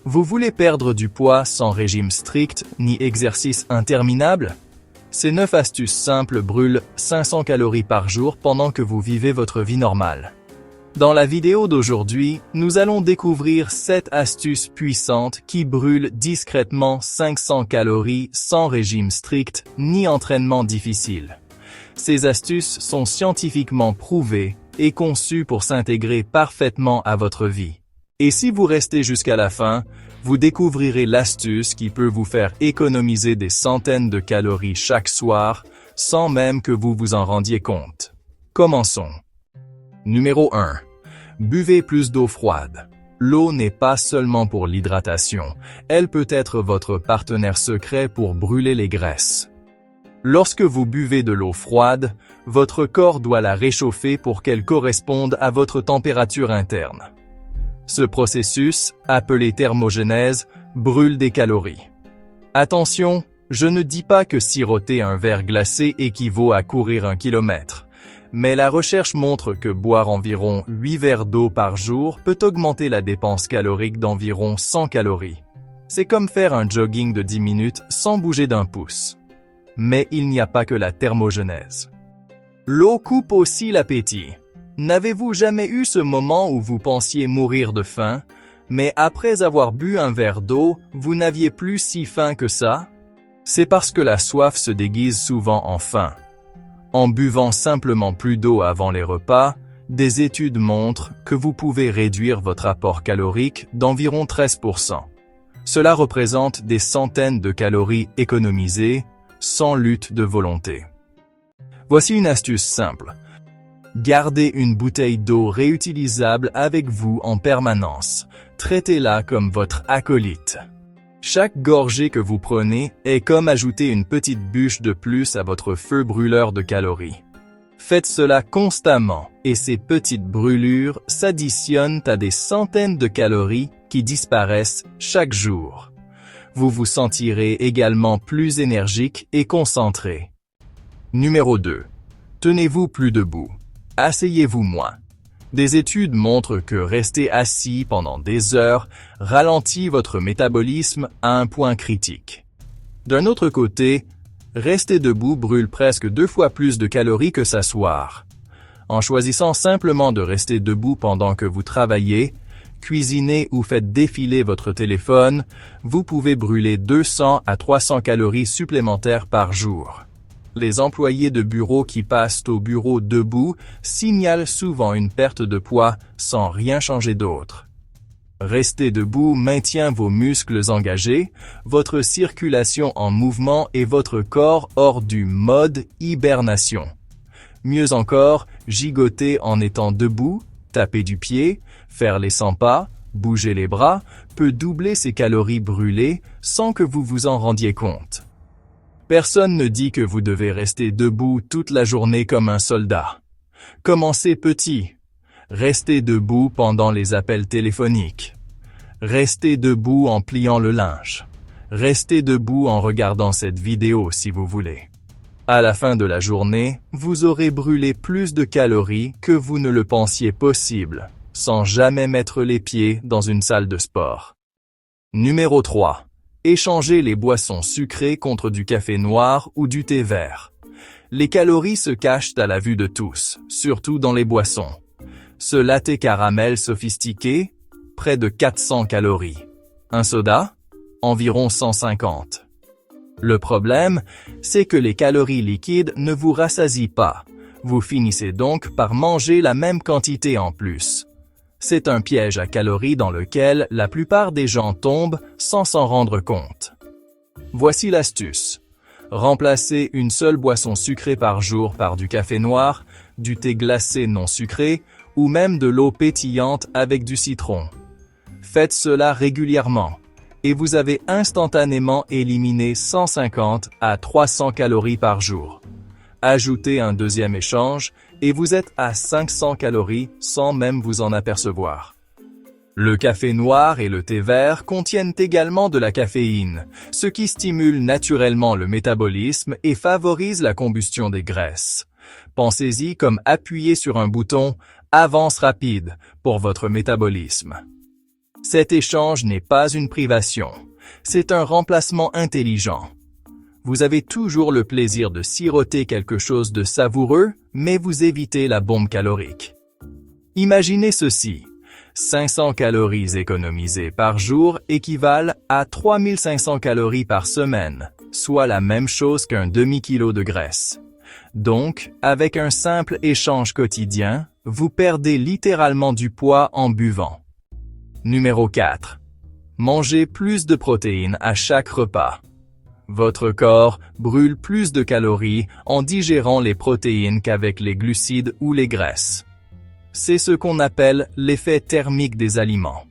Vous voulez perdre du poids sans régime strict ni exercice interminable? Ces 9 astuces simples brûlent 500 calories par jour pendant que vous vivez votre vie normale. Dans la vidéo d'aujourd'hui, nous allons découvrir 7 astuces puissantes qui brûlent discrètement 500 calories sans régime strict ni entraînement difficile. Ces astuces sont scientifiquement prouvées et conçues pour s'intégrer parfaitement à votre vie. Et si vous restez jusqu'à la fin, vous découvrirez l'astuce qui peut vous faire économiser des centaines de calories chaque soir, sans même que vous vous en rendiez compte. Commençons. Numéro 1. Buvez plus d'eau froide. L'eau n'est pas seulement pour l'hydratation, elle peut être votre partenaire secret pour brûler les graisses. Lorsque vous buvez de l'eau froide, votre corps doit la réchauffer pour qu'elle corresponde à votre température interne. Ce processus, appelé thermogénèse, brûle des calories. Attention, je ne dis pas que siroter un verre glacé équivaut à courir 1 kilomètre, mais la recherche montre que boire environ 8 verres d'eau par jour peut augmenter la dépense calorique d'environ 100 calories. C'est comme faire un jogging de 10 minutes sans bouger d'un pouce. Mais il n'y a pas que la thermogénèse. L'eau coupe aussi l'appétit. N'avez-vous jamais eu ce moment où vous pensiez mourir de faim, mais après avoir bu un verre d'eau, vous n'aviez plus si faim que ça? C'est parce que la soif se déguise souvent en faim. En buvant simplement plus d'eau avant les repas, des études montrent que vous pouvez réduire votre apport calorique d'environ 13%. Cela représente des centaines de calories économisées, sans lutte de volonté. Voici une astuce simple. Gardez une bouteille d'eau réutilisable avec vous en permanence. Traitez-la comme votre acolyte. Chaque gorgée que vous prenez est comme ajouter une petite bûche de plus à votre feu brûleur de calories. Faites cela constamment et ces petites brûlures s'additionnent à des centaines de calories qui disparaissent chaque jour. Vous vous sentirez également plus énergique et concentré. Numéro 2. Tenez-vous plus debout. Asseyez-vous moins. Des études montrent que rester assis pendant des heures ralentit votre métabolisme à un point critique. D'un autre côté, rester debout brûle presque 2 fois plus de calories que s'asseoir. En choisissant simplement de rester debout pendant que vous travaillez, cuisinez ou faites défiler votre téléphone, vous pouvez brûler 200 à 300 calories supplémentaires par jour. Les employés de bureau qui passent au bureau debout signalent souvent une perte de poids sans rien changer d'autre. Rester debout maintient vos muscles engagés, votre circulation en mouvement et votre corps hors du mode hibernation. Mieux encore, gigoter en étant debout, taper du pied, faire les 100 pas, bouger les bras, peut doubler ces calories brûlées sans que vous vous en rendiez compte. Personne ne dit que vous devez rester debout toute la journée comme un soldat. Commencez petit. Restez debout pendant les appels téléphoniques. Restez debout en pliant le linge. Restez debout en regardant cette vidéo si vous voulez. À la fin de la journée, vous aurez brûlé plus de calories que vous ne le pensiez possible, sans jamais mettre les pieds dans une salle de sport. Numéro 3. Échangez les boissons sucrées contre du café noir ou du thé vert. Les calories se cachent à la vue de tous, surtout dans les boissons. Ce latte caramel sophistiqué, près de 400 calories. Un soda, environ 150. Le problème, c'est que les calories liquides ne vous rassasient pas. Vous finissez donc par manger la même quantité en plus. C'est un piège à calories dans lequel la plupart des gens tombent sans s'en rendre compte. Voici l'astuce. Remplacez une seule boisson sucrée par jour par du café noir, du thé glacé non sucré ou même de l'eau pétillante avec du citron. Faites cela régulièrement et vous avez instantanément éliminé 150 à 300 calories par jour. Ajoutez un deuxième échange et vous êtes à 500 calories sans même vous en apercevoir. Le café noir et le thé vert contiennent également de la caféine, ce qui stimule naturellement le métabolisme et favorise la combustion des graisses. Pensez-y comme appuyer sur un bouton « Avance rapide » pour votre métabolisme. Cet échange n'est pas une privation, c'est un remplacement intelligent. Vous avez toujours le plaisir de siroter quelque chose de savoureux, mais vous évitez la bombe calorique. Imaginez ceci. 500 calories économisées par jour équivalent à 3500 calories par semaine, soit la même chose qu'un demi-kilo de graisse. Donc, avec un simple échange quotidien, vous perdez littéralement du poids en buvant. Numéro 4. Mangez plus de protéines à chaque repas. Votre corps brûle plus de calories en digérant les protéines qu'avec les glucides ou les graisses. C'est ce qu'on appelle l'effet thermique des aliments.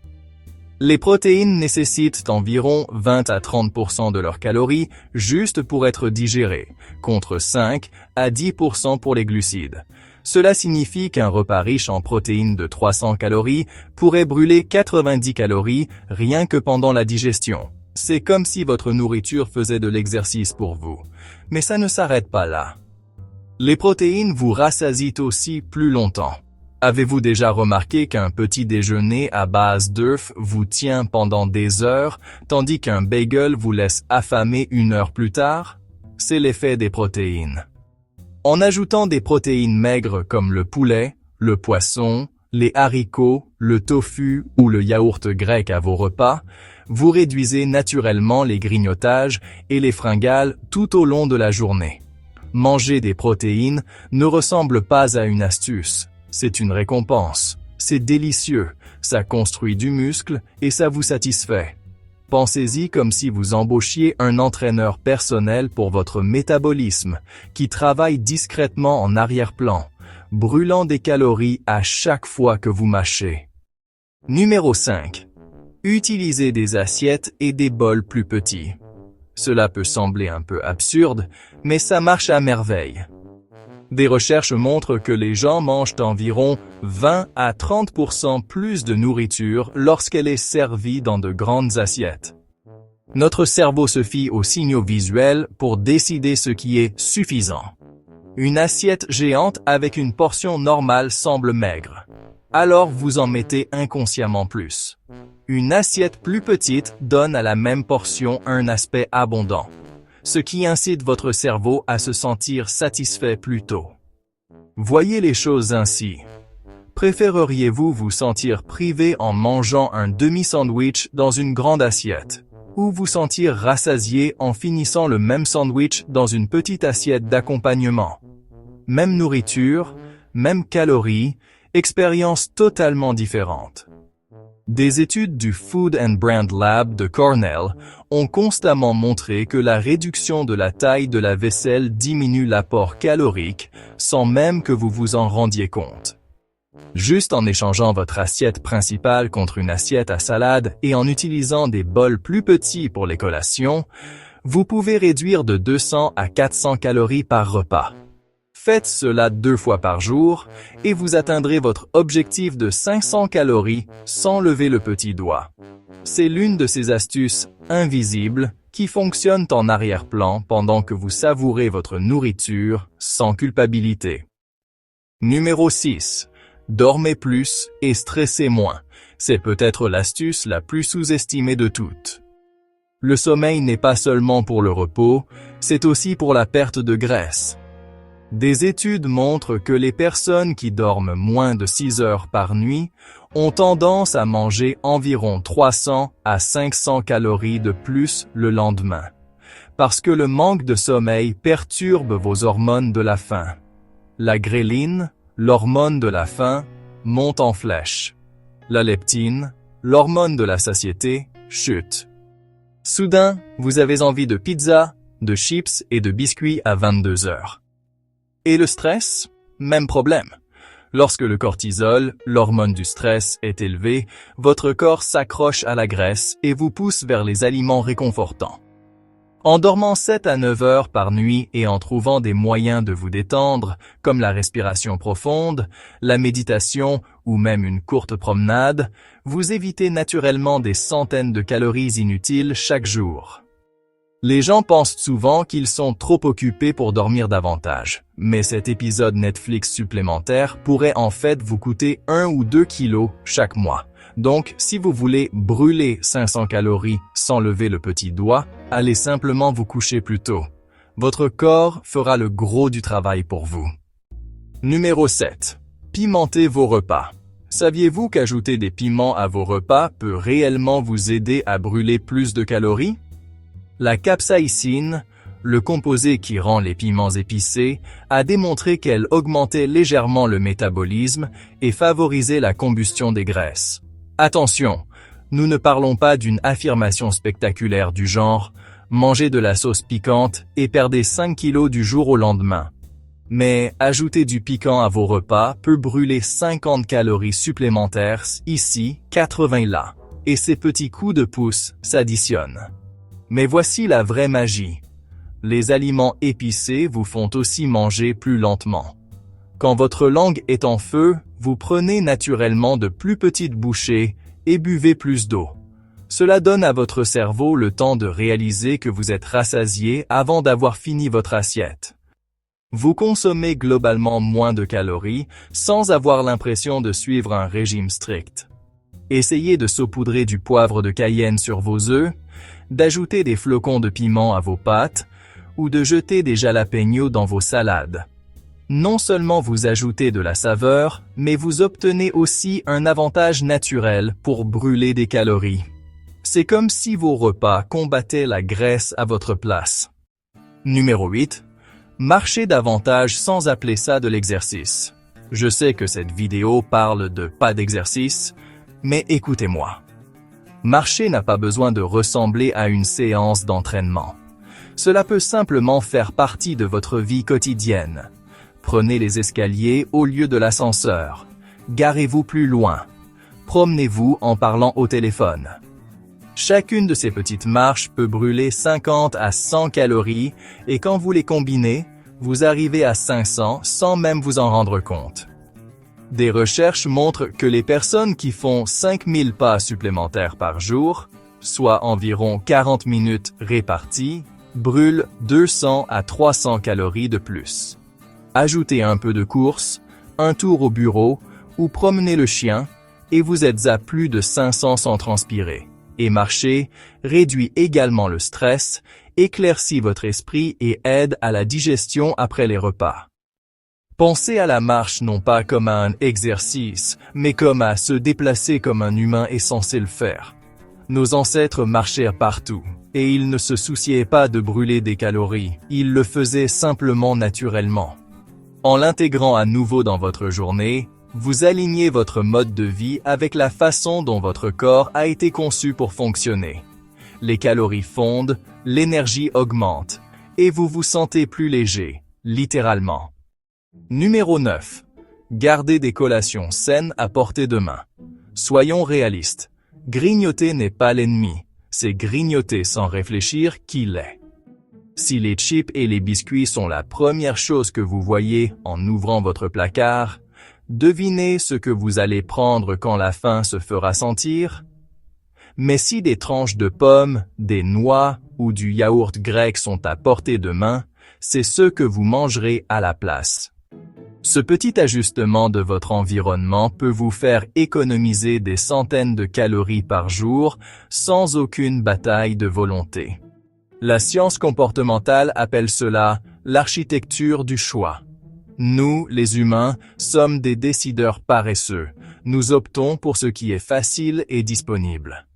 Les protéines nécessitent environ 20 à 30% de leurs calories juste pour être digérées, contre 5 à 10% pour les glucides. Cela signifie qu'un repas riche en protéines de 300 calories pourrait brûler 90 calories rien que pendant la digestion. C'est comme si votre nourriture faisait de l'exercice pour vous. Mais ça ne s'arrête pas là. Les protéines vous rassasient aussi plus longtemps. Avez-vous déjà remarqué qu'un petit déjeuner à base d'œufs vous tient pendant des heures, tandis qu'un bagel vous laisse affamé 1 heure plus tard? C'est l'effet des protéines. En ajoutant des protéines maigres comme le poulet, le poisson, les haricots, le tofu ou le yaourt grec à vos repas, vous réduisez naturellement les grignotages et les fringales tout au long de la journée. Manger des protéines ne ressemble pas à une astuce. C'est une récompense. C'est délicieux, ça construit du muscle et ça vous satisfait. Pensez-y comme si vous embauchiez un entraîneur personnel pour votre métabolisme, qui travaille discrètement en arrière-plan, brûlant des calories à chaque fois que vous mâchez. Numéro 5. Utilisez des assiettes et des bols plus petits. Cela peut sembler un peu absurde, mais ça marche à merveille. Des recherches montrent que les gens mangent environ 20 à 30% plus de nourriture lorsqu'elle est servie dans de grandes assiettes. Notre cerveau se fie aux signaux visuels pour décider ce qui est suffisant. Une assiette géante avec une portion normale semble maigre. Alors vous en mettez inconsciemment plus. Une assiette plus petite donne à la même portion un aspect abondant, ce qui incite votre cerveau à se sentir satisfait plus tôt. Voyez les choses ainsi. Préféreriez-vous vous sentir privé en mangeant un demi-sandwich dans une grande assiette, ou vous sentir rassasié en finissant le même sandwich dans une petite assiette d'accompagnement? Même nourriture, même calories, expérience totalement différente. Des études du Food and Brand Lab de Cornell ont constamment montré que la réduction de la taille de la vaisselle diminue l'apport calorique sans même que vous vous en rendiez compte. Juste en échangeant votre assiette principale contre une assiette à salade et en utilisant des bols plus petits pour les collations, vous pouvez réduire de 200 à 400 calories par repas. Faites cela 2 fois par jour et vous atteindrez votre objectif de 500 calories sans lever le petit doigt. C'est l'une de ces astuces invisibles qui fonctionnent en arrière-plan pendant que vous savourez votre nourriture sans culpabilité. Numéro 6. Dormez plus et stressez moins. C'est peut-être l'astuce la plus sous-estimée de toutes. Le sommeil n'est pas seulement pour le repos, c'est aussi pour la perte de graisse. Des études montrent que les personnes qui dorment moins de 6 heures par nuit ont tendance à manger environ 300 à 500 calories de plus le lendemain, parce que le manque de sommeil perturbe vos hormones de la faim. La gréline, l'hormone de la faim, monte en flèche. La leptine, l'hormone de la satiété, chute. Soudain, vous avez envie de pizza, de chips et de biscuits à 22 heures. Et le stress? Même problème. Lorsque le cortisol, l'hormone du stress, est élevé, votre corps s'accroche à la graisse et vous pousse vers les aliments réconfortants. En dormant 7 à 9 heures par nuit et en trouvant des moyens de vous détendre, comme la respiration profonde, la méditation ou même une courte promenade, vous évitez naturellement des centaines de calories inutiles chaque jour. Les gens pensent souvent qu'ils sont trop occupés pour dormir davantage, mais cet épisode Netflix supplémentaire pourrait en fait vous coûter 1 ou 2 kilos chaque mois, Donc, si vous voulez brûler 500 calories sans lever le petit doigt, allez simplement vous coucher plus tôt. Votre corps fera le gros du travail pour vous. Numéro 7. Pimentez vos repas. Saviez-vous qu'ajouter des piments à vos repas peut réellement vous aider à brûler plus de calories? La capsaïcine, le composé qui rend les piments épicés, a démontré qu'elle augmentait légèrement le métabolisme et favorisait la combustion des graisses. Attention, nous ne parlons pas d'une affirmation spectaculaire du genre « mangez de la sauce piquante et perdez 5 kilos du jour au lendemain ». Mais ajouter du piquant à vos repas peut brûler 50 calories supplémentaires ici, 80 là. Et ces petits coups de pouce s'additionnent. Mais voici la vraie magie. Les aliments épicés vous font aussi manger plus lentement. Quand votre langue est en feu, vous prenez naturellement de plus petites bouchées et buvez plus d'eau. Cela donne à votre cerveau le temps de réaliser que vous êtes rassasié avant d'avoir fini votre assiette. Vous consommez globalement moins de calories sans avoir l'impression de suivre un régime strict. Essayez de saupoudrer du poivre de Cayenne sur vos œufs, d'ajouter des flocons de piment à vos pâtes ou de jeter des jalapeños dans vos salades. Non seulement vous ajoutez de la saveur, mais vous obtenez aussi un avantage naturel pour brûler des calories. C'est comme si vos repas combattaient la graisse à votre place. Numéro 8. Marchez davantage sans appeler ça de l'exercice. Je sais que cette vidéo parle de pas d'exercice, mais écoutez-moi. Marcher n'a pas besoin de ressembler à une séance d'entraînement. Cela peut simplement faire partie de votre vie quotidienne. Prenez les escaliers au lieu de l'ascenseur. Garez-vous plus loin. Promenez-vous en parlant au téléphone. Chacune de ces petites marches peut brûler 50 à 100 calories et quand vous les combinez, vous arrivez à 500 sans même vous en rendre compte. Des recherches montrent que les personnes qui font 5000 pas supplémentaires par jour, soit environ 40 minutes réparties, brûlent 200 à 300 calories de plus. Ajoutez un peu de course, un tour au bureau ou promenez le chien et vous êtes à plus de 500 sans transpirer. Et marcher réduit également le stress, éclaircit votre esprit et aide à la digestion après les repas. Pensez à la marche non pas comme à un exercice, mais comme à se déplacer comme un humain est censé le faire. Nos ancêtres marchèrent partout, et ils ne se souciaient pas de brûler des calories, ils le faisaient simplement naturellement. En l'intégrant à nouveau dans votre journée, vous alignez votre mode de vie avec la façon dont votre corps a été conçu pour fonctionner. Les calories fondent, l'énergie augmente, et vous vous sentez plus léger, littéralement. Numéro 9. Gardez des collations saines à portée de main. Soyons réalistes. Grignoter n'est pas l'ennemi, c'est grignoter sans réfléchir qui l'est. Si les chips et les biscuits sont la première chose que vous voyez en ouvrant votre placard, devinez ce que vous allez prendre quand la faim se fera sentir? Mais si des tranches de pommes, des noix ou du yaourt grec sont à portée de main, c'est ce que vous mangerez à la place. Ce petit ajustement de votre environnement peut vous faire économiser des centaines de calories par jour sans aucune bataille de volonté. La science comportementale appelle cela l'architecture du choix. Nous, les humains, sommes des décideurs paresseux. Nous optons pour ce qui est facile et disponible.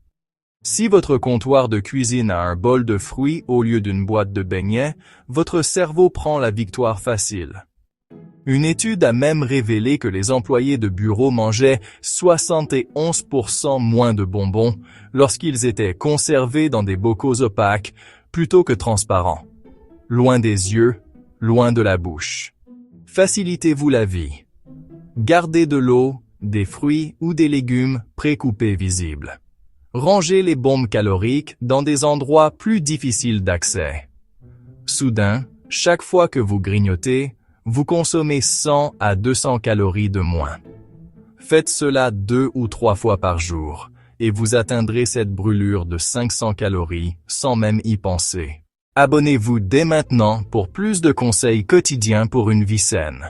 Si votre comptoir de cuisine a un bol de fruits au lieu d'une boîte de beignets, votre cerveau prend la victoire facile. Une étude a même révélé que les employés de bureau mangeaient 71% moins de bonbons lorsqu'ils étaient conservés dans des bocaux opaques plutôt que transparents. Loin des yeux, loin de la bouche. Facilitez-vous la vie. Gardez de l'eau, des fruits ou des légumes précoupés visibles. Rangez les bombes caloriques dans des endroits plus difficiles d'accès. Soudain, chaque fois que vous grignotez, vous consommez 100 à 200 calories de moins. Faites cela 2 ou 3 fois par jour, et vous atteindrez cette brûlure de 500 calories sans même y penser. Abonnez-vous dès maintenant pour plus de conseils quotidiens pour une vie saine.